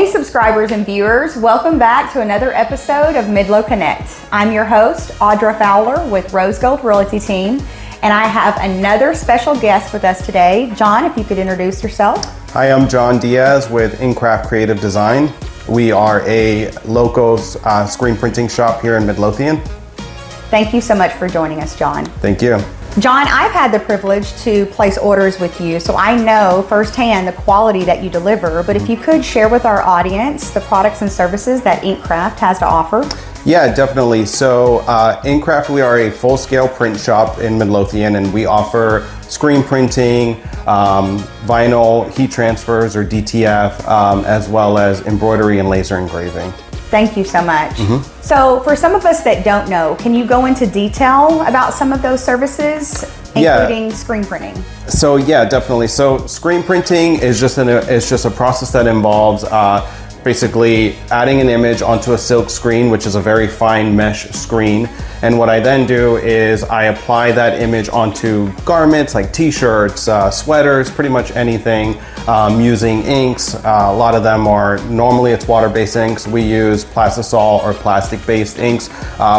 Hey subscribers and viewers, welcome back to another episode of MidloConnect. I'm your host, Audra Fowler with Rose Gold Realty Team, and I have another special guest with us today. John, if you could introduce yourself. Hi, I'm John Diaz with InCraft Creative Design. We are a local screen printing shop here in Midlothian. Thank you so much for joining us, John. Thank you. John, I've had the privilege to place orders with you, so I know firsthand the quality that you deliver, but if you could share with our audience the products and services that InCraft has to offer. Yeah, definitely. So InCraft, we are a full-scale print shop in Midlothian, and we offer screen printing, vinyl heat transfers or DTF, as well as embroidery and laser engraving. Thank you so much. So for some of us that don't know, can you go into detail about some of those services, including screen printing? So yeah, definitely. So screen printing is just a process that involves basically adding an image onto a silk screen, which is a very fine mesh screen. And what I then do is I apply that image onto garments like t-shirts, sweaters, pretty much anything, using inks. A lot of them are, normally it's water-based inks. We use plastisol or plastic-based inks,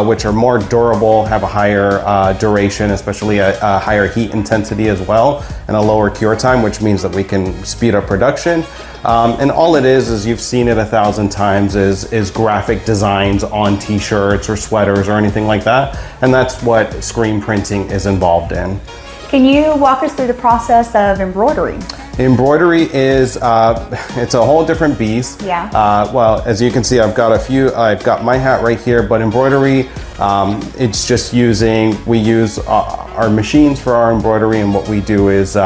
which are more durable, have a higher duration, especially a higher heat intensity as well, and a lower cure time, which means that we can speed up production. And all it is you've seen it 1,000 times, is graphic designs on t-shirts or sweaters or anything like that. And that's what screen printing is involved in. Can you walk us through the process of embroidery? Embroidery is, it's a whole different beast. Yeah. Well, as you can see, I've got my hat right here, but embroidery, it's just we use our machines for our embroidery, and what we do is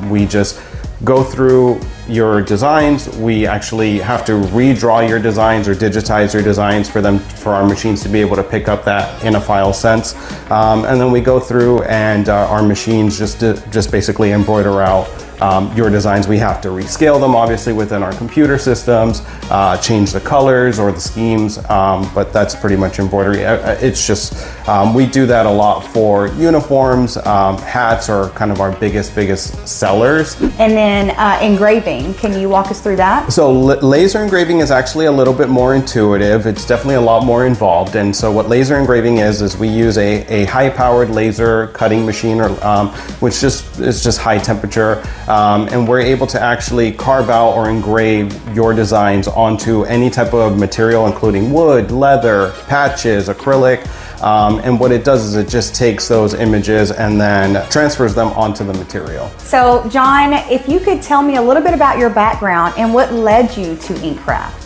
we just go through your designs. We actually have to redraw your designs or digitize your designs for our machines to be able to pick up that in a file sense. And then we go through and our machines just basically embroider out your designs. We have to rescale them obviously within our computer systems, change the colors or the schemes, but that's pretty much embroidery. It's just, we do that a lot for uniforms. Hats are kind of our biggest sellers. And then engraving, can you walk us through that? So laser engraving is actually a little bit more intuitive. It's definitely a lot more involved. And so what laser engraving is we use a high-powered laser cutting machine, which is just high temperature. And we're able to actually carve out or engrave your designs onto any type of material, including wood, leather, patches, acrylic. And what it does is it just takes those images and then transfers them onto the material. So John, if you could tell me a little bit about your background and what led you to InCraft.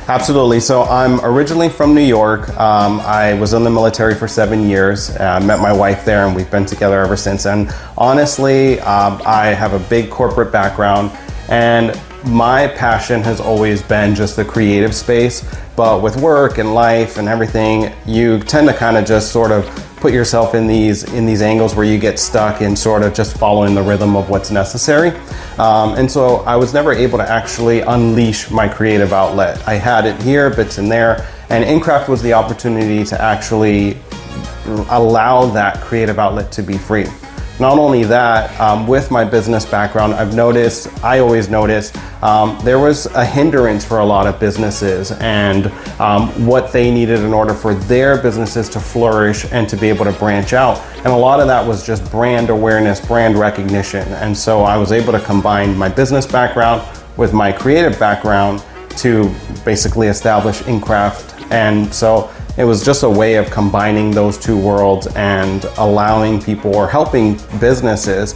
Absolutely. So I'm originally from New York. I was in the military for 7 years. Met my wife there, and we've been together ever since. And honestly, I have a big corporate background, and my passion has always been just the creative space. But with work and life and everything, you tend to kind of just sort of put yourself in these angles where you get stuck in sort of just following the rhythm of what's necessary. And so I was never able to actually unleash my creative outlet. I had it here, bits in there, and InCraft was the opportunity to actually allow that creative outlet to be free. Not only that, with my business background, I always noticed there was a hindrance for a lot of businesses and what they needed in order for their businesses to flourish and to be able to branch out. And a lot of that was just brand awareness, brand recognition. And so I was able to combine my business background with my creative background to basically establish InCraft. And so it was just a way of combining those two worlds and allowing people or helping businesses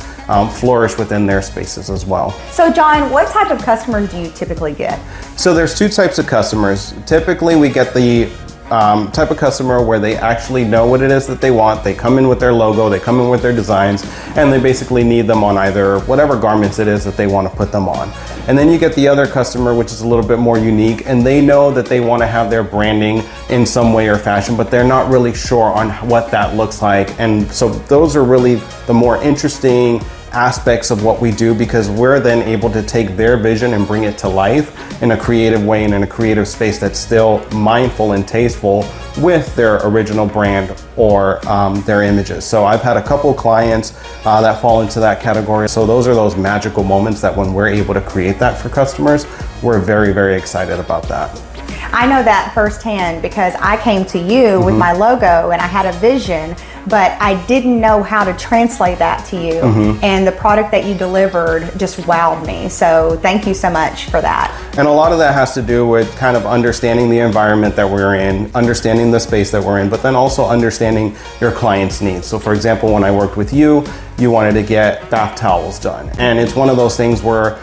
flourish within their spaces as well. So John, what type of customers do you typically get? So there's two types of customers. Typically we get the type of customer where they actually know what it is that they want. They come in with their logo, they come in with their designs, and they basically need them on either whatever garments it is that they want to put them on. And then you get the other customer, which is a little bit more unique, and they know that they want to have their branding in some way or fashion, but they're not really sure on what that looks like. And so those are really the more interesting aspects of what we do, because we're then able to take their vision and bring it to life in a creative way and in a creative space that's still mindful and tasteful with their original brand or their images. So I've had a couple clients that fall into that category. So those are those magical moments that when we're able to create that for customers, we're very, very excited about that. I know that firsthand because I came to you with my logo and I had a vision, but I didn't know how to translate that to you. And the product that you delivered just wowed me. So thank you so much for that. And a lot of that has to do with kind of understanding the environment that we're in, understanding the space that we're in, but then also understanding your client's needs. So for example, when I worked with you, you wanted to get bath towels done. And it's one of those things where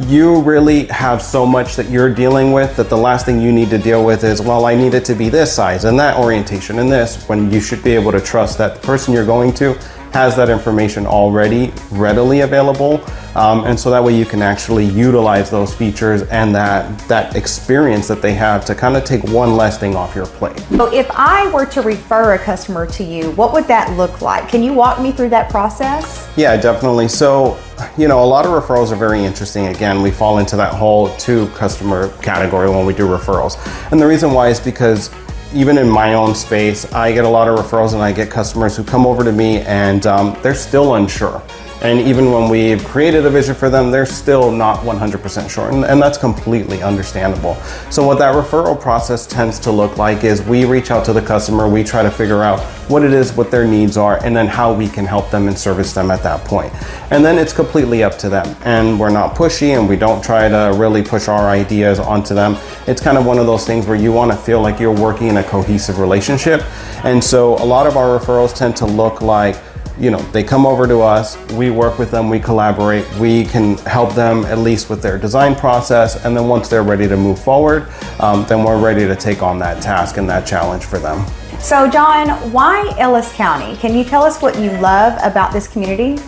you really have so much that you're dealing with that the last thing you need to deal with is, well, I need it to be this size and that orientation and this, when you should be able to trust that the person you're going to has that information already readily available. And so that way you can actually utilize those features and that experience that they have to kind of take one less thing off your plate. So if I were to refer a customer to you, what would that look like? Can you walk me through that process? Yeah, definitely. So, you know, a lot of referrals are very interesting. Again, we fall into that whole to customer category when we do referrals. And the reason why is because even in my own space, I get a lot of referrals and I get customers who come over to me and they're still unsure. And even when we've created a vision for them, they're still not 100% sure. And that's completely understandable. So what that referral process tends to look like is we reach out to the customer, we try to figure out what it is, what their needs are, and then how we can help them and service them at that point. And then it's completely up to them. And we're not pushy and we don't try to really push our ideas onto them. It's kind of one of those things where you want to feel like you're working in a cohesive relationship. And so a lot of our referrals tend to look like, you know, they come over to us, we work with them, we collaborate, we can help them at least with their design process, and then once they're ready to move forward, then we're ready to take on that task and that challenge for them. So John, why Ellis County? Can you tell us what you love about this community?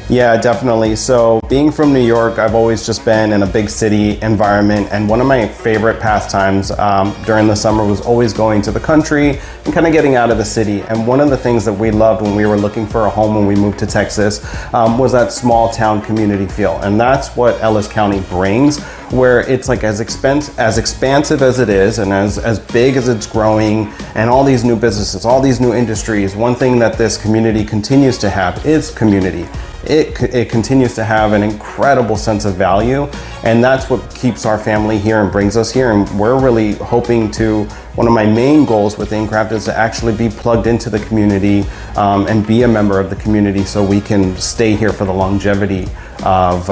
Yeah, definitely. So being from New York, I've always just been in a big city environment, and one of my favorite pastimes during the summer was always going to the country and kind of getting out of the city. And one of the things that we loved when we were looking for a home when we moved to Texas was that small town community feel. And that's what Ellis County brings, where it's like as expansive as it is and as big as it's growing, and all these new businesses, all these new industries. One thing that this community continues to have is community. It continues to have an incredible sense of value, and that's what keeps our family here and brings us here. And we're really hoping to, one of my main goals with Inkcraft is to actually be plugged into the community and be a member of the community so we can stay here for the longevity of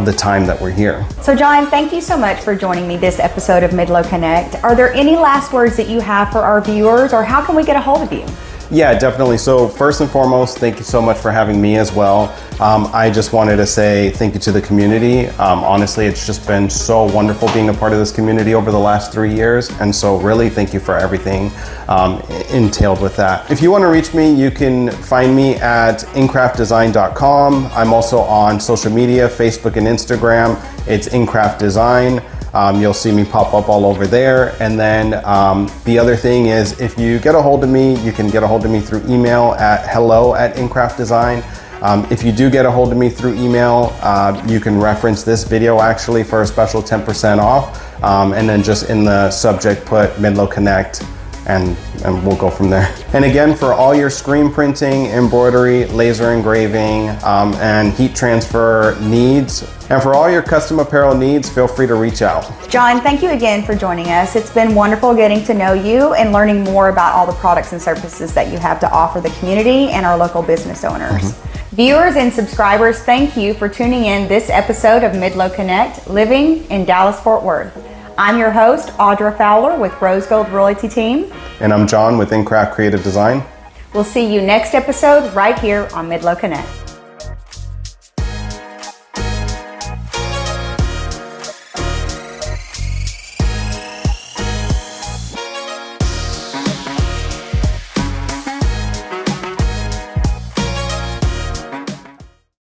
the time that we're here. So John, thank you so much for joining me this episode of MidloConnect. Are there any last words that you have for our viewers, or how can we get a hold of you? Yeah, definitely. So first and foremost, thank you so much for having me as well. I just wanted to say thank you to the community. Honestly, it's just been so wonderful being a part of this community over the last 3 years. And so really thank you for everything entailed with that. If you want to reach me, you can find me at inkcraftdesign.com. I'm also on social media, Facebook and Instagram. It's Inkcraft Design. You'll see me pop up all over there. And then the other thing is, if you get a hold of me, you can get a hold of me through email at hello@inkcraftdesign. If you do get a hold of me through email, you can reference this video actually for a special 10% off. And then just in the subject put MidloConnect, and we'll go from there. And again, for all your screen printing, embroidery, laser engraving, and heat transfer needs, and for all your custom apparel needs, feel free to reach out. John, thank you again for joining us. It's been wonderful getting to know you and learning more about all the products and services that you have to offer the community and our local business owners. Viewers and subscribers, thank you for tuning in this episode of MidloConnect, living in Dallas-Fort Worth. I'm your host, Audra Fowler with Rose Gold Royalty Team. And I'm John with Inkcraft Creative Design. We'll see you next episode right here on MidloConnect.